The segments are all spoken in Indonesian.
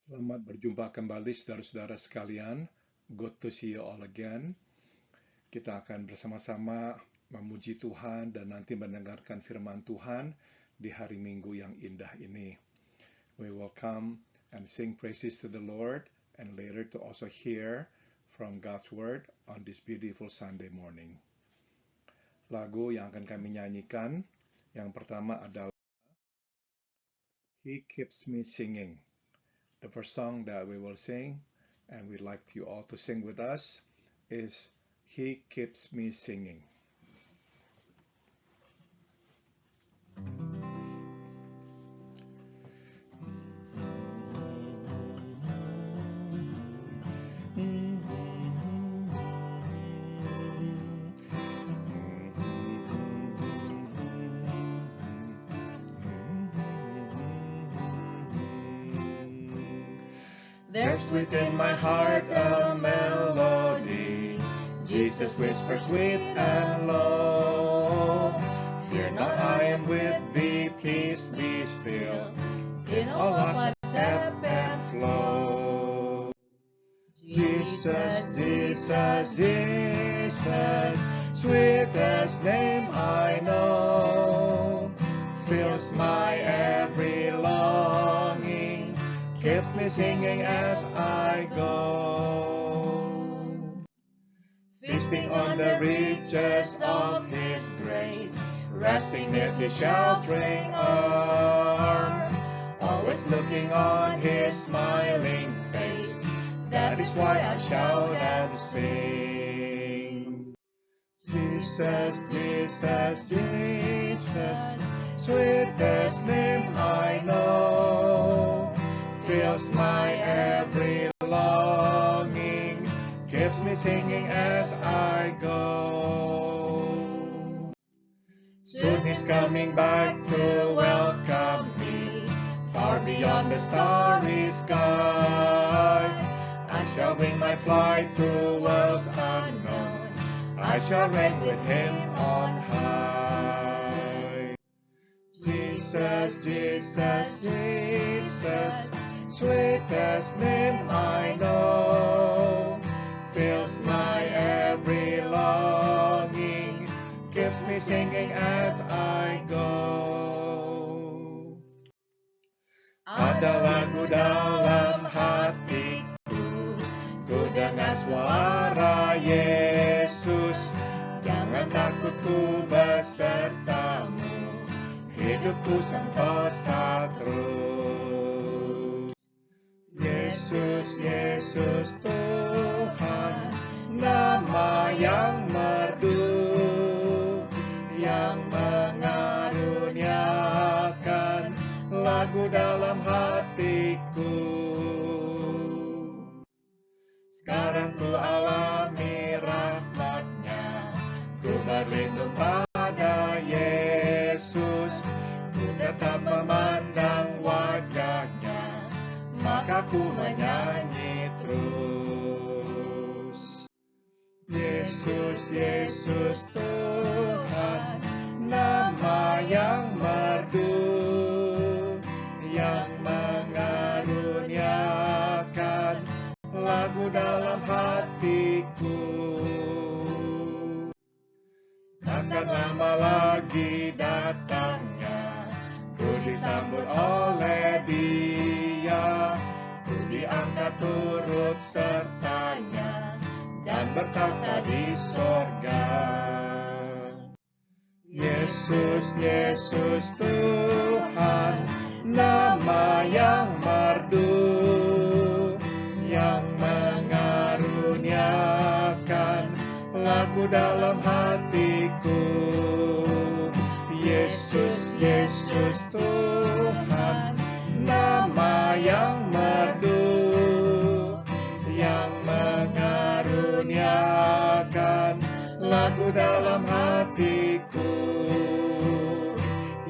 Selamat berjumpa kembali saudara-saudara sekalian. Good to see you all again. Kita akan bersama-sama memuji Tuhan dan nanti mendengarkan firman Tuhan di hari Minggu yang indah ini. We will come and sing praises to the Lord and later to also hear from God's Word on this beautiful Sunday morning. Lagu yang akan kami nyanyikan, yang pertama adalah He Keeps Me Singing. The first song that we will sing, and we'd like you all to sing with us, is He Keeps Me Singing. There's within my heart a melody, Jesus whispers sweet and low. Fear not, I am with thee, peace be still, in all of life's ebb and flow. Jesus, Jesus, Jesus, sweetest name I know, fills my every longing, keeps me singing as I go. Feasting on the riches of His grace, resting neath His sheltering arm, always looking on His smiling face. That is why I shout and sing. Jesus, Jesus, Jesus, sweetest name I know, fills my every longing, keeps me singing as I go. Soon He's coming back to welcome me, far beyond the starry sky. I shall wing my flight to worlds unknown, I shall reign with Him on high. Jesus, Jesus, Jesus, sweetest name I know, fills my every longing, keeps me singing as I go. Ada lagu dalam hatiku, ku dengar suara Yesus, jangan takut, ku besertamu, hidupku sentosa terus. Yesus, Yesus Tuhan, nama yang merdu, yang mengaruniakan lagu dalam hatiku. Sekarang ku alami rahmat-Nya, ku berlindung pada Yesus, ku tetap memandang wajah-Nya, maka ku menyanyi terus. Yesus, Yesus Tuhan, nama yang merdu, yang mengaruniakan lagu dalam hatiku. Takkan lama lagi datangnya, ku disambut oleh Dia, ku diangkat turut sertanya, dan bertata di sorga. Yesus, Yesus Tuhan, nama yang merdu, yang mengaruniakan lagu dalam hatiku. Yesus, Yesus Tuhan, nama yang merdu, yang mengaruniakan lagu dalam hatiku,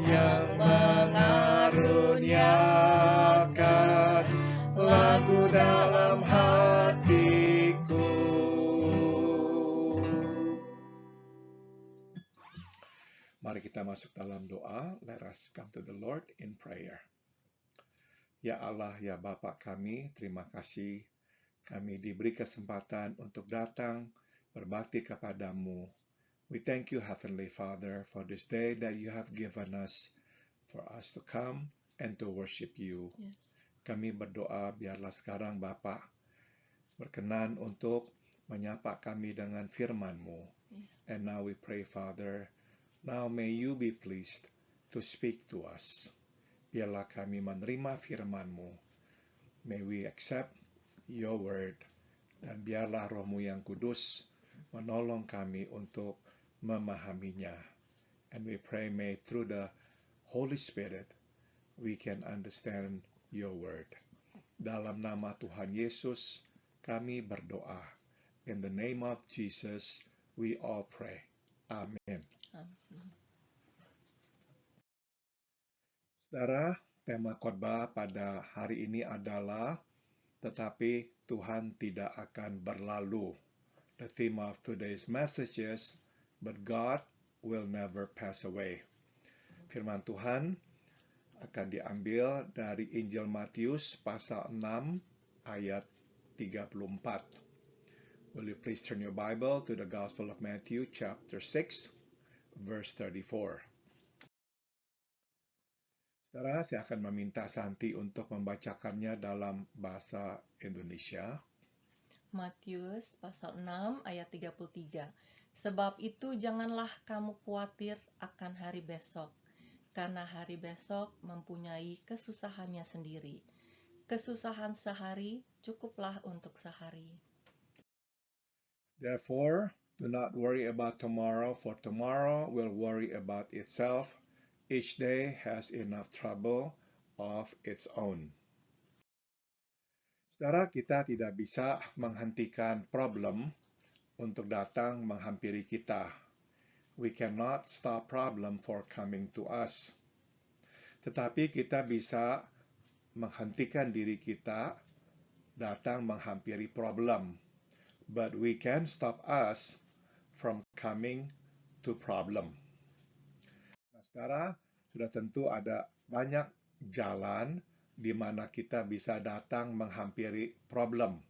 yang mengaruniakan lagu dalam hatiku. Mari kita masuk dalam doa. Let us come to the Lord in prayer. Ya Allah, ya Bapa kami, terima kasih kami diberi kesempatan untuk datang berbakti kepadamu. We thank you, Heavenly Father, for this day that you have given us for us to come and to worship you. Yes. Kami berdoa biarlah sekarang Bapa berkenan untuk menyapa kami dengan firman-Mu. Yeah. And now we pray, Father, now may you be pleased to speak to us. Biarlah kami menerima firman-Mu. May we accept your word. Dan biarlah Roh-Mu yang kudus menolong kami untuk memahaminya. And we pray, may through the Holy Spirit, we can understand your word. Dalam nama Tuhan Yesus, kami berdoa. In the name of Jesus, we all pray. Amin. Saudara, tema khotbah pada hari ini adalah tetapi Tuhan tidak akan berlalu. The theme of today's message is, but God will never pass away. Firman Tuhan akan diambil dari Injil Matius pasal 6 ayat 34. Will you please turn your Bible to the Gospel of Matthew chapter 6 verse 34. Saudara, saya akan meminta Santi untuk membacakannya dalam bahasa Indonesia. Matius pasal 6 ayat 33. Sebab itu janganlah kamu khawatir akan hari besok, karena hari besok mempunyai kesusahannya sendiri. Kesusahan sehari cukuplah untuk sehari. Therefore, do not worry about tomorrow, for tomorrow will worry about itself. Each day has enough trouble of its own. Saudara, kita tidak bisa menghentikan problem untuk datang menghampiri kita. We cannot stop problem for coming to us. Tetapi kita bisa menghentikan diri kita datang menghampiri problem. But we can stop us from coming to problem. Nah, saudara, sudah tentu ada banyak jalan di mana kita bisa datang menghampiri problem.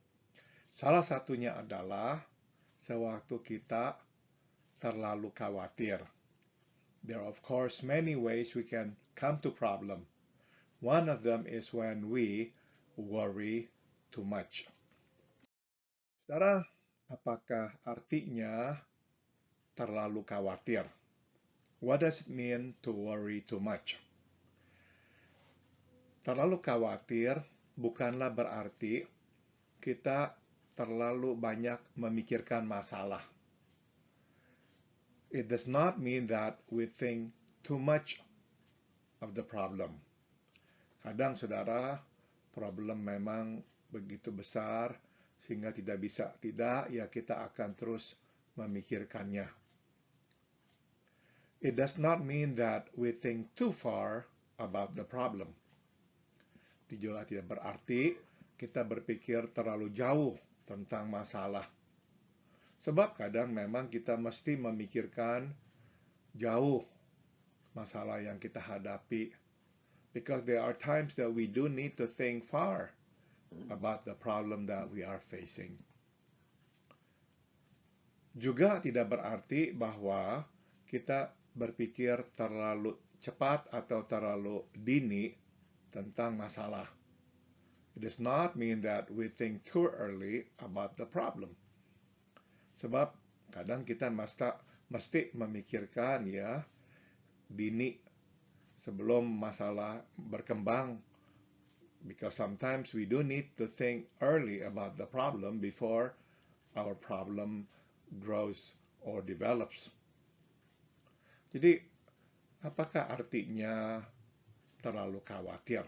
Salah satunya adalah sewaktu kita terlalu khawatir. There are of course many ways we can come to problem. One of them is when we worry too much. Saudara, apakah artinya terlalu khawatir? What does it mean to worry too much? Terlalu khawatir bukanlah berarti kita terlalu banyak memikirkan masalah. It does not mean that we think too much of the problem. Kadang, saudara, problem memang begitu besar sehingga tidak ya kita akan terus memikirkannya. It does not mean that we think too far about the problem. Juga tidak berarti kita berpikir terlalu jauh tentang masalah. Sebab kadang memang kita mesti memikirkan jauh masalah yang kita hadapi. Because there are times that we do need to think far about the problem that we are facing. Juga tidak berarti bahwa kita berpikir terlalu cepat atau terlalu dini tentang masalah. It does not mean that we think too early about the problem. Sebab kadang kita mesti memikirkan ya dini sebelum masalah berkembang. Because sometimes we do need to think early about the problem before our problem grows or develops. Jadi, apakah artinya terlalu khawatir?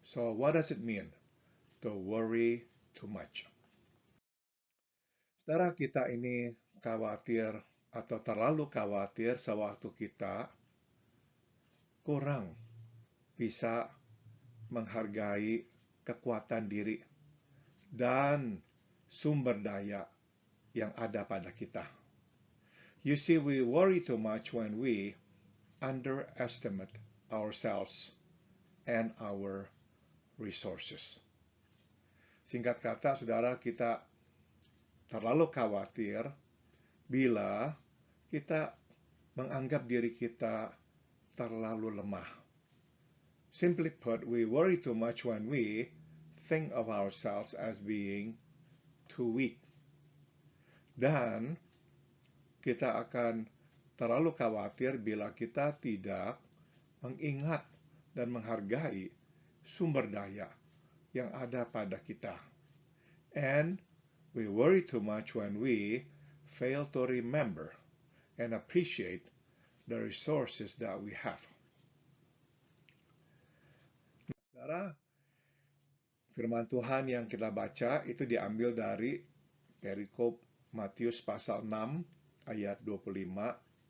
So, what does it mean to worry too much? Saudara, kita ini khawatir atau terlalu khawatir sewaktu kita kurang bisa menghargai kekuatan diri dan sumber daya yang ada pada kita. You see, we worry too much when we underestimate ourselves and our resources. Singkat kata, saudara, kita terlalu khawatir bila kita menganggap diri kita terlalu lemah. Simply put, we worry too much when we think of ourselves as being too weak. Dan kita akan terlalu khawatir bila kita tidak mengingat dan menghargai sumber daya yang ada pada kita. And we worry too much when we fail to remember and appreciate the resources that we have. Saudara, firman Tuhan yang kita baca itu diambil dari perikop Matius pasal 6 ayat 25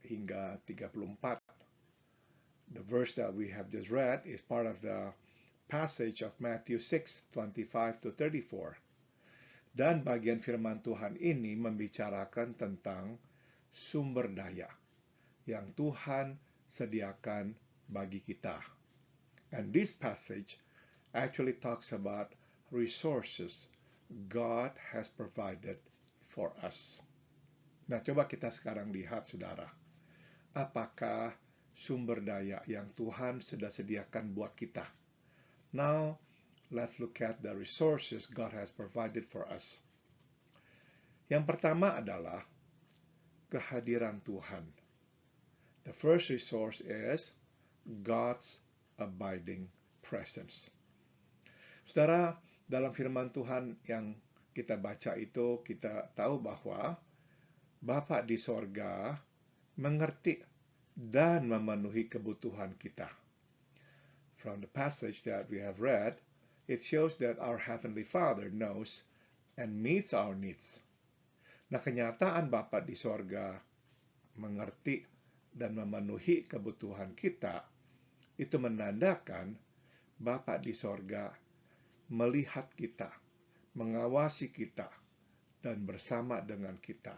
hingga 34. The verse that we have just read is part of the passage of Matthew 6:25 to 34. Dan bagian firman Tuhan ini membicarakan tentang sumber daya yang Tuhan sediakan bagi kita. And this passage actually talks about resources God has provided for us. Nah, coba kita sekarang lihat, saudara. Apakah sumber daya yang Tuhan sudah sediakan buat kita? Now, let's look at the resources God has provided for us. Yang pertama adalah kehadiran Tuhan. The first resource is God's abiding presence. Saudara, dalam firman Tuhan yang kita baca itu, kita tahu bahwa Bapa di sorga mengerti dan memenuhi kebutuhan kita. From the passage that we have read, it shows that our Heavenly Father knows and meets our needs. Nah, kenyataan Bapa di sorga mengerti dan memenuhi kebutuhan kita, itu menandakan Bapa di sorga melihat kita, mengawasi kita, dan bersama dengan kita.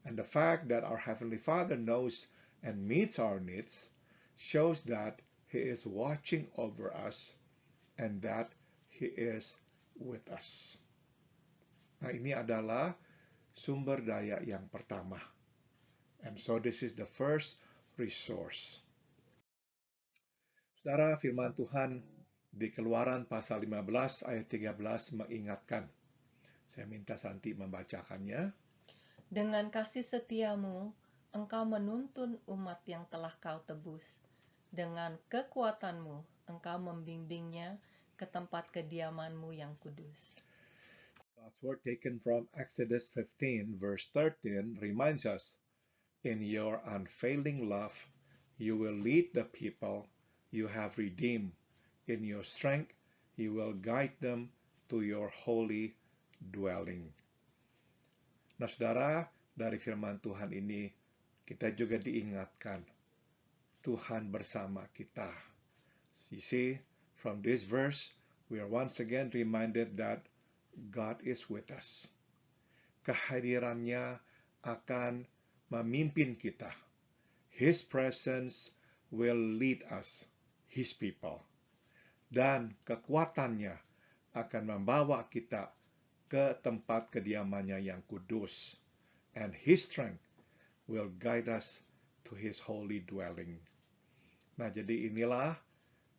And the fact that our Heavenly Father knows and meets our needs shows that He is watching over us and that He is with us. Nah, ini adalah sumber daya yang pertama. And so this is the first resource. Saudara, firman Tuhan di Keluaran pasal 15 ayat 13 mengingatkan. Saya minta Santi membacakannya. Dengan kasih setiamu, engkau menuntun umat yang telah kau tebus. Dengan kekuatanmu, engkau membimbingnya ke tempat kediamanmu yang kudus. God's word taken from Exodus 15 verse 13 reminds us, in your unfailing love, you will lead the people you have redeemed. In your strength, you will guide them to your holy dwelling. Nah, saudara, dari firman Tuhan ini, kita juga diingatkan, Tuhan bersama kita. You see, from this verse, we are once again reminded that God is with us. Kehadirannya akan memimpin kita. His presence will lead us, His people. Dan kekuatannya akan membawa kita ke tempat kediamannya yang kudus. And His strength will guide us to His holy dwelling. Nah, jadi inilah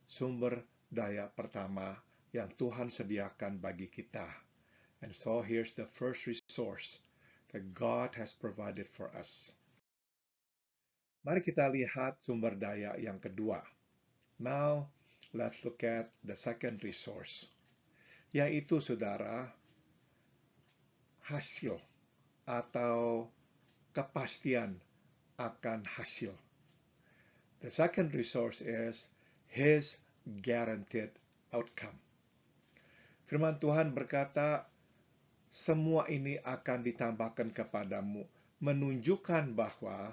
sumber daya pertama yang Tuhan sediakan bagi kita. And so here's the first resource that God has provided for us. Mari kita lihat sumber daya yang kedua. Now, let's look at the second resource. Yaitu, saudara, hasil atau kepastian akan hasil. The second resource is His guaranteed outcome. Firman Tuhan berkata, semua ini akan ditambahkan kepadamu, menunjukkan bahwa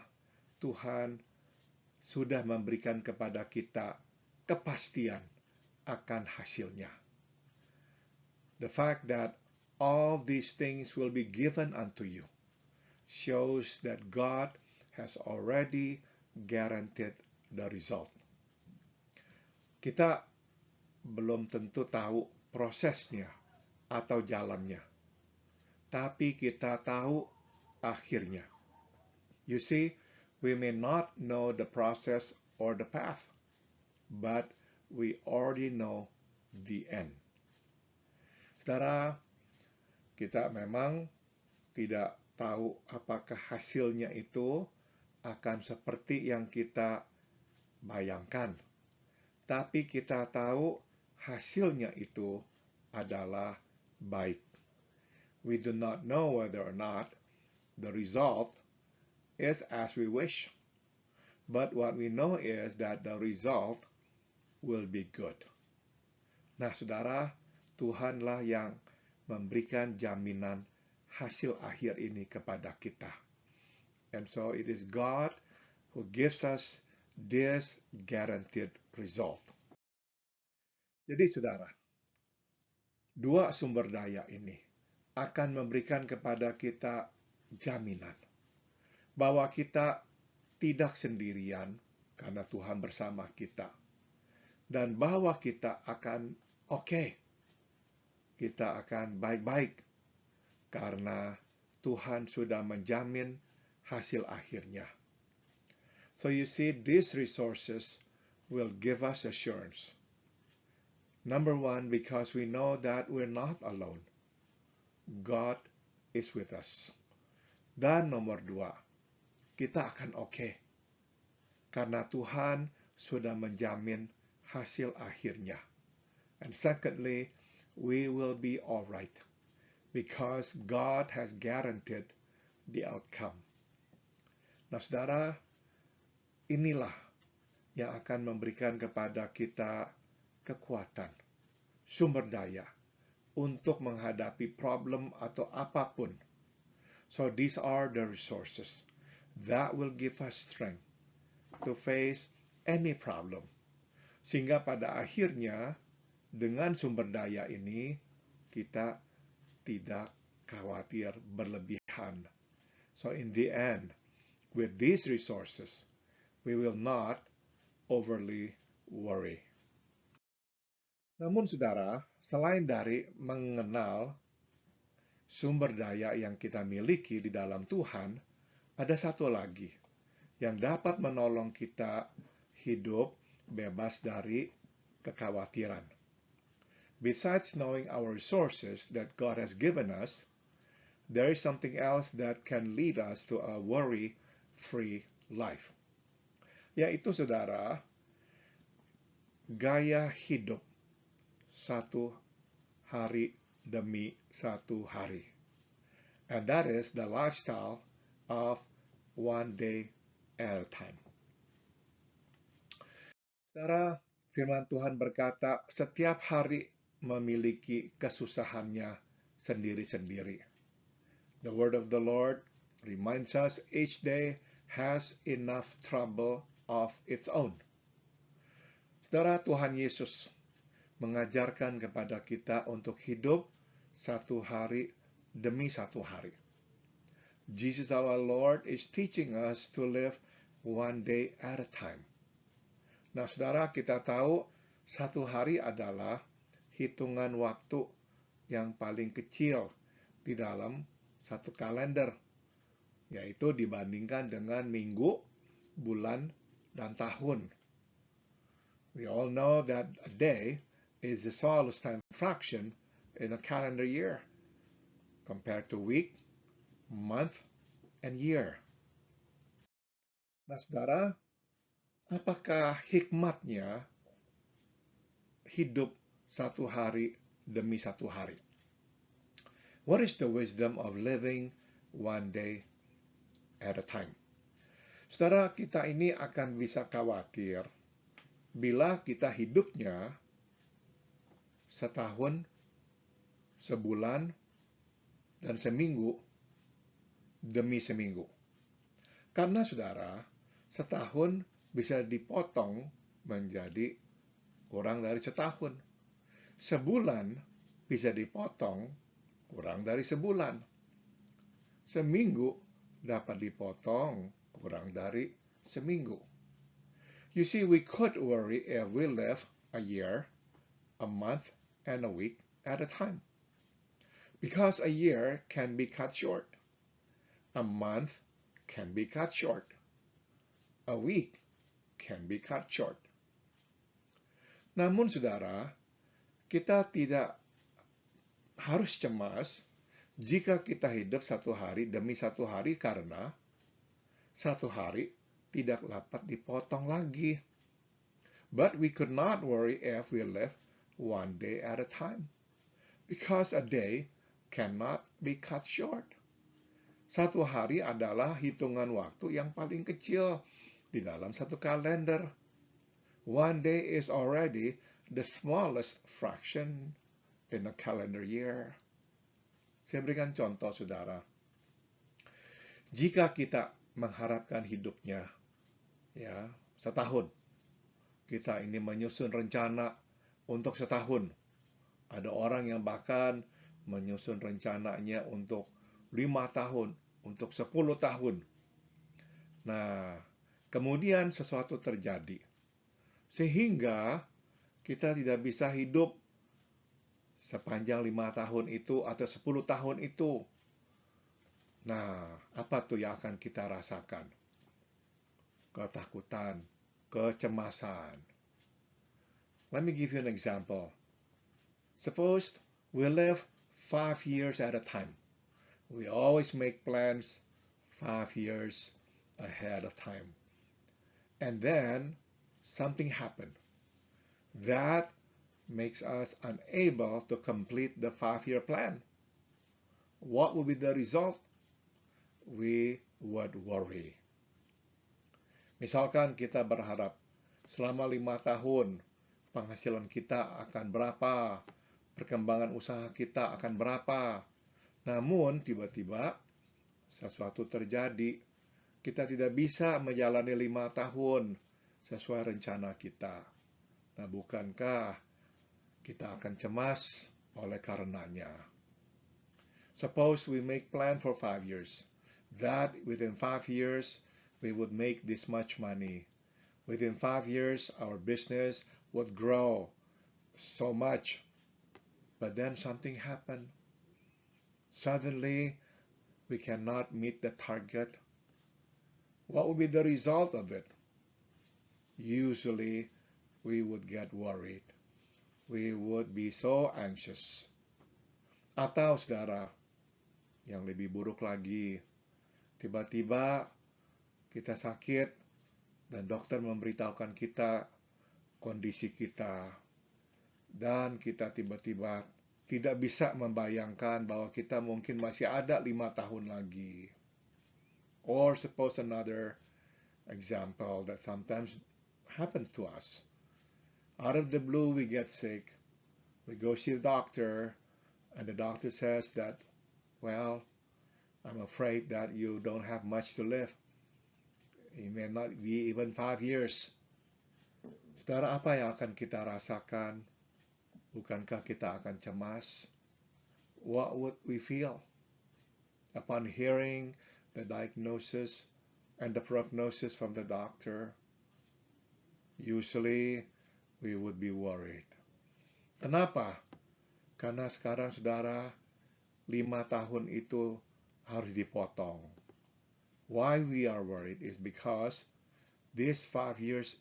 Tuhan sudah memberikan kepada kita kepastian akan hasilnya. The fact that all these things will be given unto you shows that God has already guaranteed the result. Kita belum tentu tahu prosesnya atau jalannya, tapi kita tahu akhirnya. You see, we may not know the process or the path, but we already know the end. Saudara, kita memang tidak tahu apakah hasilnya itu akan seperti yang kita bayangkan. Tapi kita tahu hasilnya itu adalah baik. We do not know whether or not the result is as we wish. But what we know is that the result will be good. Nah, saudara, Tuhanlah yang memberikan jaminan hasil akhir ini kepada kita. And so it is God who gives us this guaranteed result. Jadi saudara, dua sumber daya ini akan memberikan kepada kita jaminan bahwa kita tidak sendirian karena Tuhan bersama kita. Dan bahwa kita akan oke. Kita akan baik-baik karena Tuhan sudah menjamin hasil akhirnya. So you see, these resources will give us assurance. Number one, because we know that we're not alone. God is with us. Dan nomor dua, kita akan oke. Karena Tuhan sudah menjamin hasil akhirnya. And secondly, we will be all right. Because God has guaranteed the outcome. Nah, saudara, inilah yang akan memberikan kepada kita kekuatan, sumber daya untuk menghadapi problem atau apapun. So these are the resources that will give us strength to face any problem. Sehingga pada akhirnya dengan sumber daya ini kita tidak khawatir berlebihan. So in the end, with these resources, we will not overly worry. Namun saudara, selain dari mengenal sumber daya yang kita miliki di dalam Tuhan, ada satu lagi yang dapat menolong kita hidup bebas dari kekhawatiran. Besides knowing our resources that God has given us, there is something else that can lead us to a worry-free life. Yaitu, saudara, gaya hidup satu hari demi satu hari. And that is the lifestyle of one day at a time. Saudara, firman Tuhan berkata, setiap hari memiliki kesusahannya sendiri-sendiri. The word of the Lord reminds us each day has enough trouble of its own. Saudara, Tuhan Yesus mengajarkan kepada kita untuk hidup satu hari demi satu hari. Jesus our Lord is teaching us to live one day at a time. Nah, saudara, kita tahu satu hari adalah hitungan waktu yang paling kecil di dalam satu kalender, yaitu dibandingkan dengan minggu, bulan, dan tahun. We all know that a day is the smallest time fraction in a calendar year compared to week, month, and year. Nah, saudara, apakah hikmatnya hidup satu hari demi satu hari? What is the wisdom of living one day at a time? Saudara, kita ini akan bisa khawatir bila kita hidupnya setahun, sebulan, dan seminggu demi seminggu. Karena, saudara, setahun bisa dipotong menjadi kurang dari setahun. Sebulan bisa dipotong kurang dari sebulan. Seminggu dapat dipotong kurang dari seminggu. You see, we could worry if we live a year, a month, and a week at a time. Because a year can be cut short. A month can be cut short. A week can be cut short. Namun saudara, kita tidak harus cemas jika kita hidup satu hari demi satu hari karena satu hari tidak dapat dipotong lagi. But we could not worry if we live one day at a time, because a day cannot be cut short. Satu hari adalah hitungan waktu yang paling kecil di dalam satu kalender. One day is already the smallest fraction in a calendar year. Saya berikan contoh, saudara. Jika kita mengharapkan hidupnya, ya, setahun, kita ini menyusun rencana untuk setahun. Ada orang yang bahkan menyusun rencananya untuk 5 tahun, untuk 10 tahun. Nah, kemudian sesuatu terjadi. Sehingga kita tidak bisa hidup sepanjang 5 tahun itu atau 10 tahun itu. Nah, apa tuh yang akan kita rasakan? Ketakutan, kecemasan. Let me give you an example. Suppose we live 5 years at a time. We always make plans 5 years ahead of time. And then something happened that makes us unable to complete the 5-year plan. What would be the result? We would worry. Misalkan kita berharap selama 5 tahun penghasilan kita akan berapa, perkembangan usaha kita akan berapa. Namun tiba-tiba sesuatu terjadi, kita tidak bisa menjalani 5 tahun sesuai rencana kita. Nah, bukankah kita akan cemas oleh karenanya? Suppose we make plan for 5 years, that within 5 years we would make this much money. Within 5 years our business would grow so much. But then something happened. Suddenly we cannot meet the target. What would be the result of it? Usually we would get worried. We would be so anxious. Atau saudara, yang lebih buruk lagi, tiba-tiba kita sakit dan dokter memberitahukan kita kondisi kita, dan kita tiba-tiba tidak bisa membayangkan bahwa kita mungkin masih ada 5 tahun lagi. Or suppose another example that sometimes happens to us. Out of the blue, we get sick. We go see the doctor, and the doctor says that, well, I'm afraid that you don't have much to live. It may not be even 5 years. Saudara, apa yang akan kita rasakan? Bukankah kita akan cemas? What would we feel upon hearing the diagnosis and the prognosis from the doctor? Usually, we would be worried. Kenapa? Karena sekarang saudara, 5 tahun itu harus dipotong. Why we are worried is because this 5 years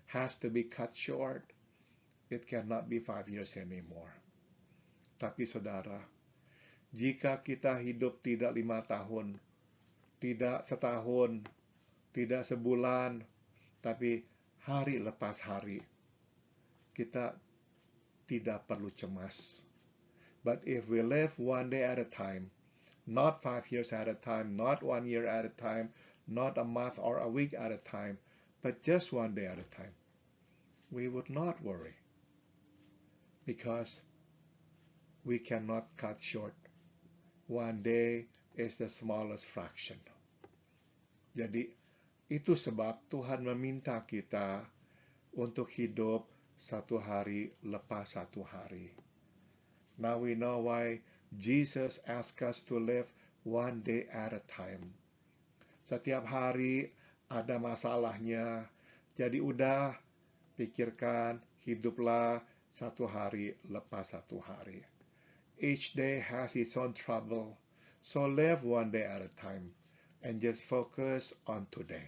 has to be cut short. It cannot be 5 years anymore. Tapi saudara, jika kita hidup tidak 5 tahun, tidak setahun, tidak sebulan, tapi hari lepas hari, kita tidak perlu cemas. But if we live one day at a time, not 5 years at a time, not 1 year at a time, not a month or a week at a time, but just one day at a time, we would not worry. Because we cannot cut short. One day is the smallest fraction. Jadi, itu sebab Tuhan meminta kita untuk hidup satu hari lepas satu hari. Now we know why Jesus asked us to live one day at a time. Setiap hari ada masalahnya. Jadi udah pikirkan, hiduplah satu hari lepas satu hari. Each day has its own trouble, so live one day at a time and just focus on today.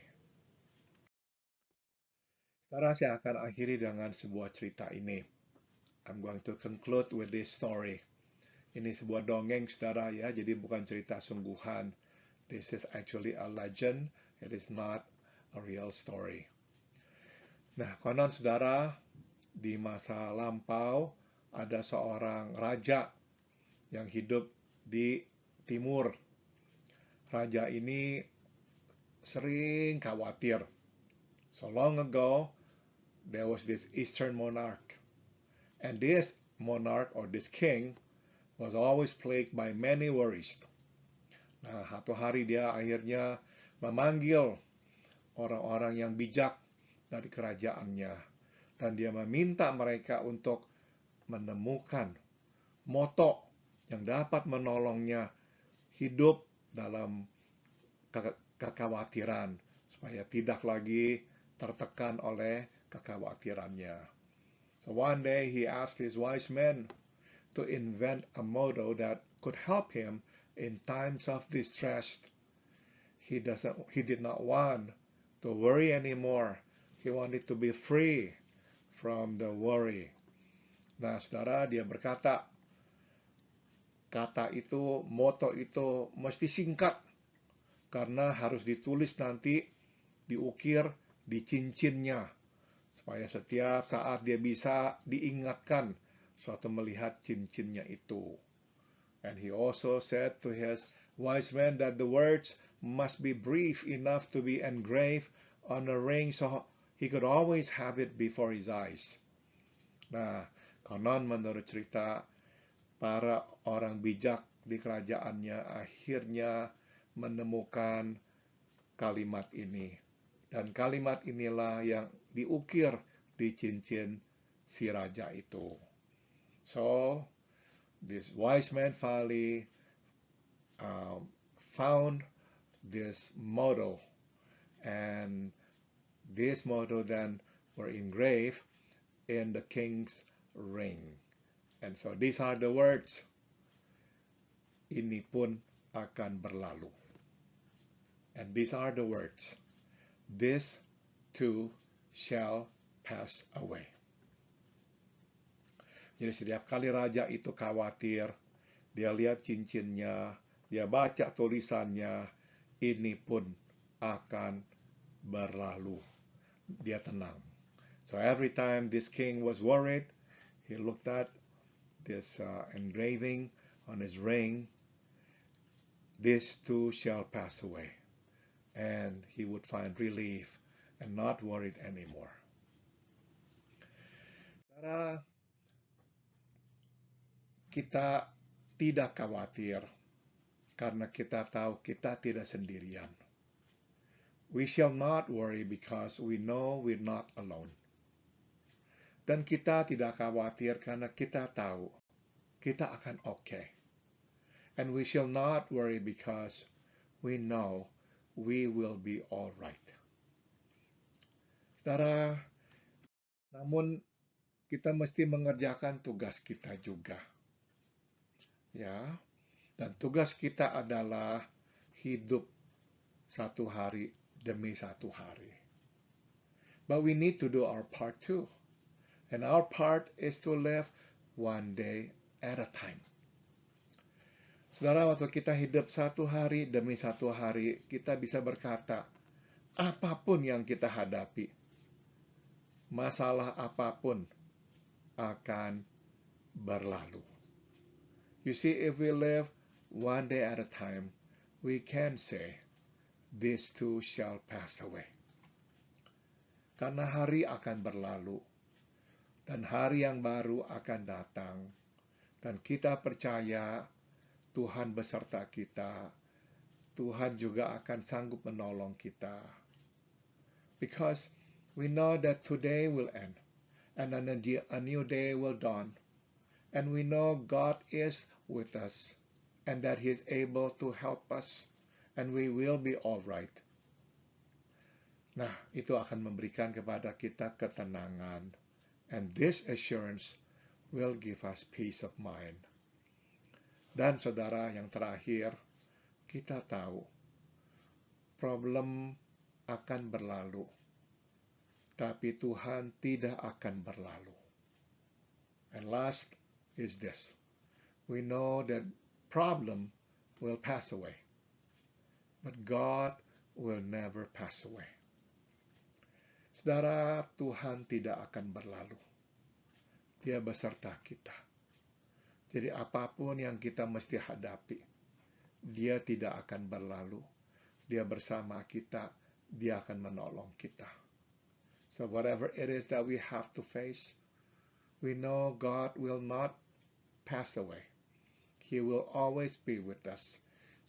Sekarang saya akan akhiri dengan sebuah cerita ini. I'm going to conclude with this story. Ini sebuah dongeng, saudara, ya, jadi bukan cerita sungguhan. This is actually a legend. It is not a real story. Nah, konon saudara, di masa lampau ada seorang raja yang hidup di timur. Raja ini sering khawatir. So long ago, there was this Eastern monarch. And this monarch or this king was always plagued by many worries. Nah, satu hari dia akhirnya memanggil orang-orang yang bijak dari kerajaannya. Dan dia meminta mereka untuk menemukan moto yang dapat menolongnya hidup dalam kekhawatiran, supaya tidak lagi tertekan oleh kekhawatirannya. So one day he asked his wise men to invent a motto that could help him in times of distress. He did not want to worry anymore. He wanted to be free from the worry. Nah, saudara, dia berkata, kata itu, moto itu mesti singkat, karena harus ditulis nanti, diukir di cincinnya, supaya setiap saat dia bisa diingatkan suatu melihat cincinnya itu. And he also said to his wise men that the words must be brief enough to be engraved on a ring so he could always have it before his eyes. Nah, konon menurut cerita, para orang bijak di kerajaannya akhirnya menemukan kalimat ini. Dan kalimat inilah yang diukir di cincin si raja itu. So, this wise man finally found this motto, and this motto then were engraved in the king's ring. And so these are the words, ini pun akan berlalu. And these are the words, this too shall pass away. Jadi setiap kali raja itu khawatir, dia lihat cincinnya, dia baca tulisannya, ini pun akan berlalu. Dia tenang. So every time this king was worried, he looked at this engraving on his ring, this too shall pass away. And he would find relief and not worried anymore. Karena kita tidak khawatir, karena kita tahu kita tidak sendirian. We shall not worry because we know we're not alone. Dan kita tidak khawatir karena kita tahu kita akan okay. And we shall not worry because we know we will be all right. Saudara, namun kita mesti mengerjakan tugas kita juga. Ya, dan tugas kita adalah hidup satu hari demi satu hari. But we need to do our part too. And our part is to live one day at a time. Saudara, waktu kita hidup satu hari demi satu hari, kita bisa berkata, apapun yang kita hadapi, masalah apapun akan berlalu. You see, if we live one day at a time, we can say, this too shall pass away. Karena hari akan berlalu, dan hari yang baru akan datang, dan kita percaya Tuhan beserta kita. Tuhan juga akan sanggup menolong kita. Because we know that today will end, and a new day will dawn. And we know God is with us, and that He is able to help us, and we will be all right. Nah, itu akan memberikan kepada kita ketenangan. And this assurance will give us peace of mind. Dan saudara, yang terakhir, kita tahu problem akan berlalu, tapi Tuhan tidak akan berlalu. And last is this. We know that problem will pass away, but God will never pass away. Saudara, Tuhan tidak akan berlalu. Dia beserta kita. Jadi apapun yang kita mesti hadapi, Dia tidak akan berlalu. Dia bersama kita, Dia akan menolong kita. So whatever it is that we have to face, we know God will not pass away. He will always be with us.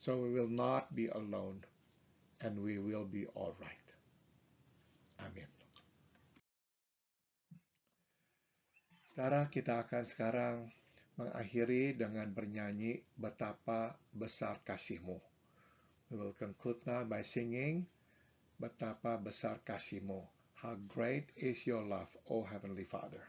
So we will not be alone, and we will be all right. Amin. Saudara, kita akan sekarang mengakhiri dengan bernyanyi Betapa Besar Kasih-Mu. We will conclude now by singing Betapa Besar Kasih-Mu. How great is your love, O Heavenly Father.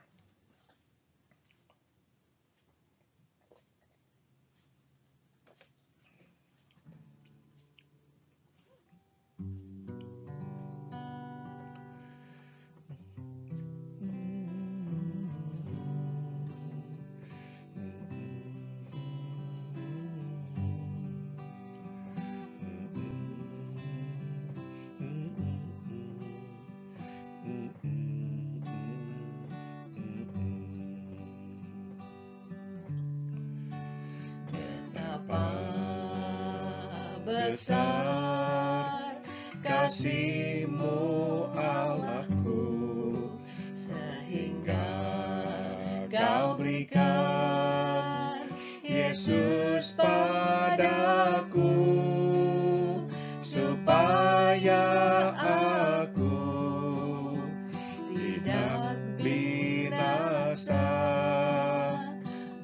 Besar kasih-Mu Allahku, sehingga Kau berikan Yesus padaku, supaya aku tidak binasa,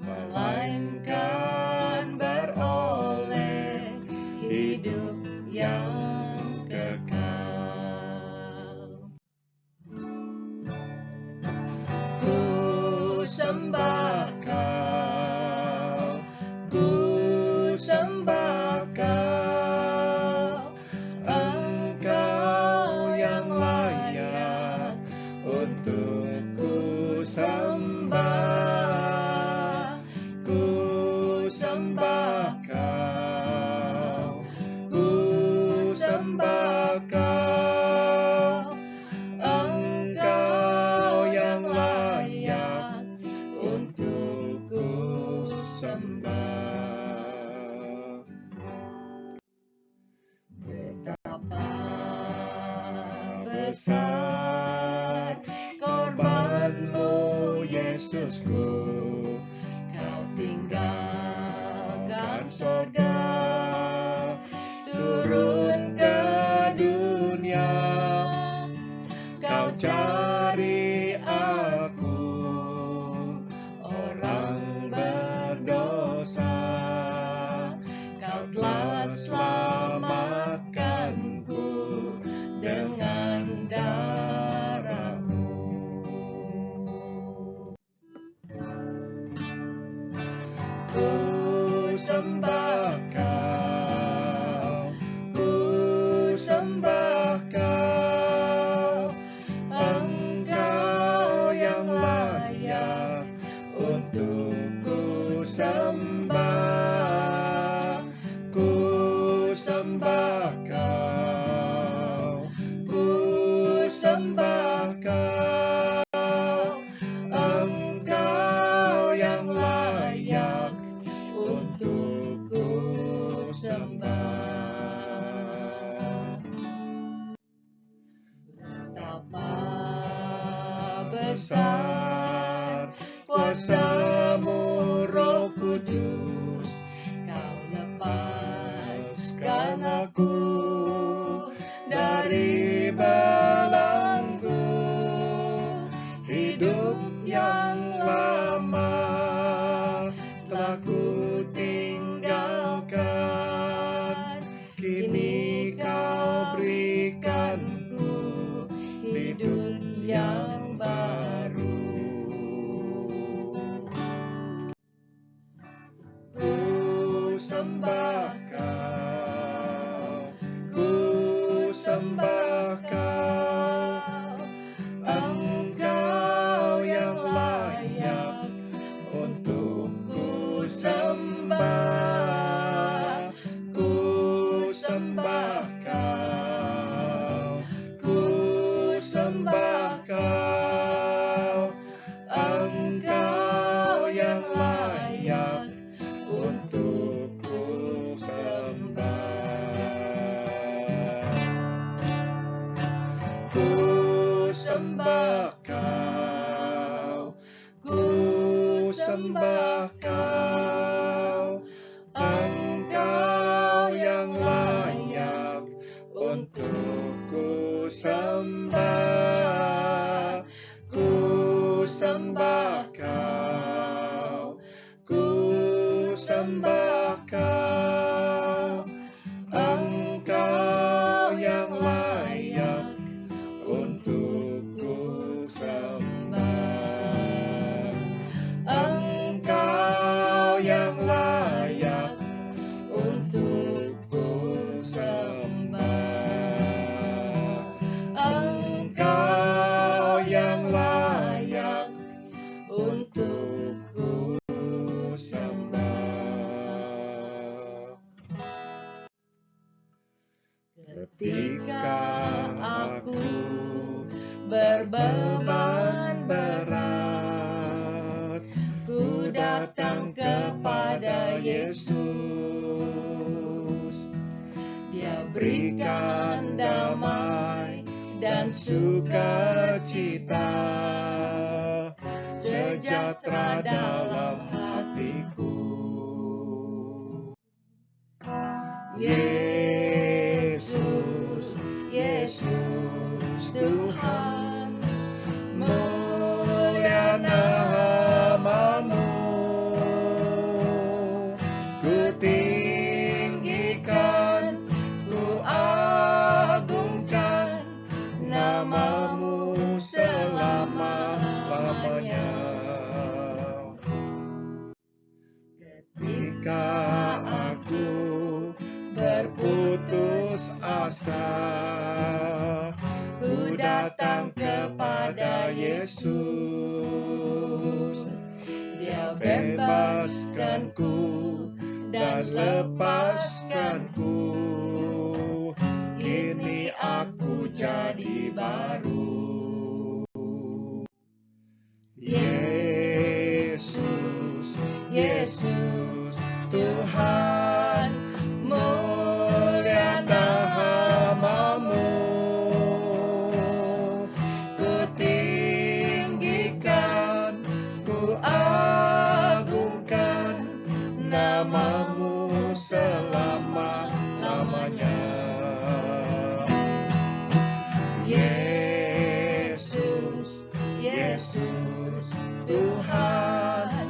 melainkan beroleh hidup yang kekal. Ku sembah Kau, ku sembah Kau, Engkau yang layak untuk ku sembah. Ku sembah Kau, ku sembah Kau, Engkau yang layak untuk ku sembah. Betapa besar korban-Mu, Yesusku, Kau tinggalkan sorga, turun ke dunia, Kau cari aku, orang berdosa, Kau telah selamatkanku dengan darah-Mu. Ku sembah Kau, ku sembah Kau, Engkau yang layak untuk ku sembah. Ku sembah Kau, ku sembah Kau, Engkau yang layak untuk ku sembah. Betapa besar kuasa-Mu, Roh Kudus, Kau lepaskan aku dari belenggu hidup yang lama telah ku tinggalkan. Kini Kau berikanku hidup yang baru. sembah Kau, ku sembah Kau, Engkau yang layak untuk ku sembah, ku sembah Kau, ku sembah Kau, Engkau yang layak untuk ku sembah. Ku sembah Kau, ku sembah Kau, Engkau yang layak untuk ku sembah, ku sembah Kau, ku sembah Kau, Engkau yang layak untuk ku sembah, Engkau yang layak untuk ku sembah, Engkau yang layak untuk ku sembah. Ketika aku berbeban berat, ku datang kepada Yesus. Dia berikan damai dan sukacita, sejahtera dalam hatiku. Yesus, Yesus Tuhan, mulia nama-Mu, ku tinggikan, ku agungkan nama-Mu selama-lamanya. Ketika aku berputus asa, ku datang kepada Yesus. Dia bebaskanku dan lepaskanku, kini aku jadi baru. Yesus, Yesus Tuhan, mulia nama-Mu, ku tinggikan, ku agungkan nama-Mu selama-lamanya. Yesus, Yesus Tuhan,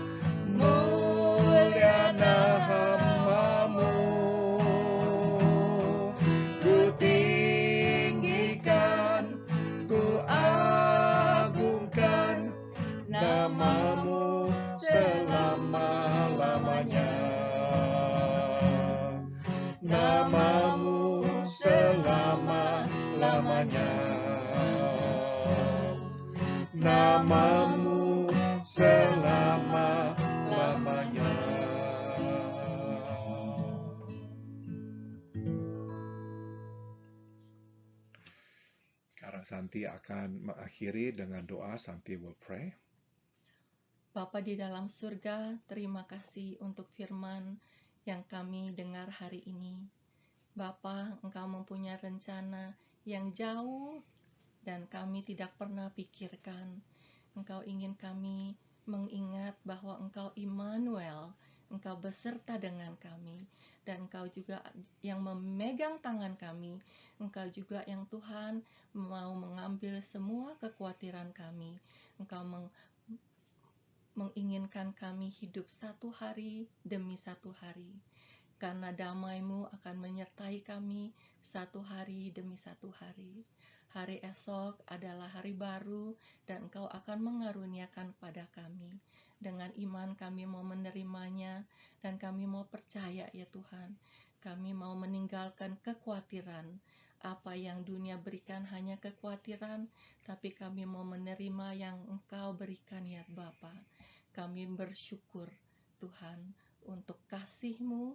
mulia nama-Mu, ku tinggikan, ku agungkan nama-Mu selama-lamanya. Nama-Mu selama-lamanya. Nama-Mu selama-lamanya. Sekarang Santi akan mengakhiri dengan doa. Santi will pray. Bapa di dalam surga, terima kasih untuk firman yang kami dengar hari ini. Bapa, Engkau mempunyai rencana yang jauh dan kami tidak pernah pikirkan. Engkau ingin kami mengingat bahwa Engkau Immanuel, Engkau beserta dengan kami, dan Engkau juga yang memegang tangan kami. Engkau juga yang Tuhan mau mengambil semua kekhawatiran kami. Engkau menginginkan kami hidup satu hari demi satu hari, karena damai-Mu akan menyertai kami satu hari demi satu hari. Hari esok adalah hari baru dan Engkau akan mengaruniakan pada kami. Dengan iman kami mau menerimanya, dan kami mau percaya ya Tuhan. Kami mau meninggalkan kekhawatiran. Apa yang dunia berikan hanya kekhawatiran, tapi kami mau menerima yang Engkau berikan ya Bapa. Kami bersyukur Tuhan untuk kasih-Mu,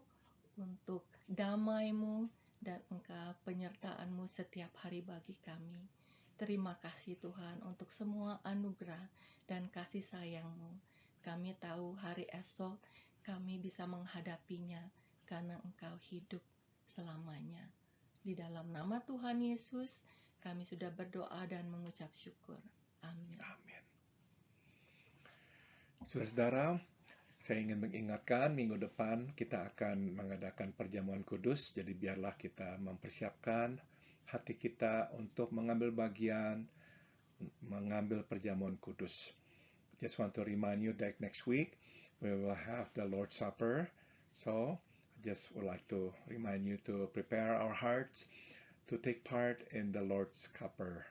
untuk damai-Mu, dan Engkau penyertaan-Mu setiap hari bagi kami. Terima kasih Tuhan untuk semua anugerah dan kasih sayang-Mu. Kami tahu hari esok kami bisa menghadapinya karena Engkau hidup selamanya. Di dalam nama Tuhan Yesus, kami sudah berdoa dan mengucap syukur. Amin. Amin. Saudara-saudara, saya ingin mengingatkan minggu depan kita akan mengadakan perjamuan kudus, jadi biarlah kita mempersiapkan hati kita untuk mengambil bagian, mengambil perjamuan kudus. Just want to remind you that next week we will have the Lord's Supper. So I just would like to remind you to prepare our hearts to take part in the Lord's Supper.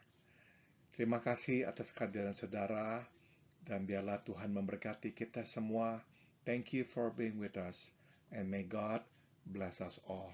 Terima kasih atas kehadiran saudara, dan biarlah Tuhan memberkati kita semua. Thank you for being with us, and may God bless us all.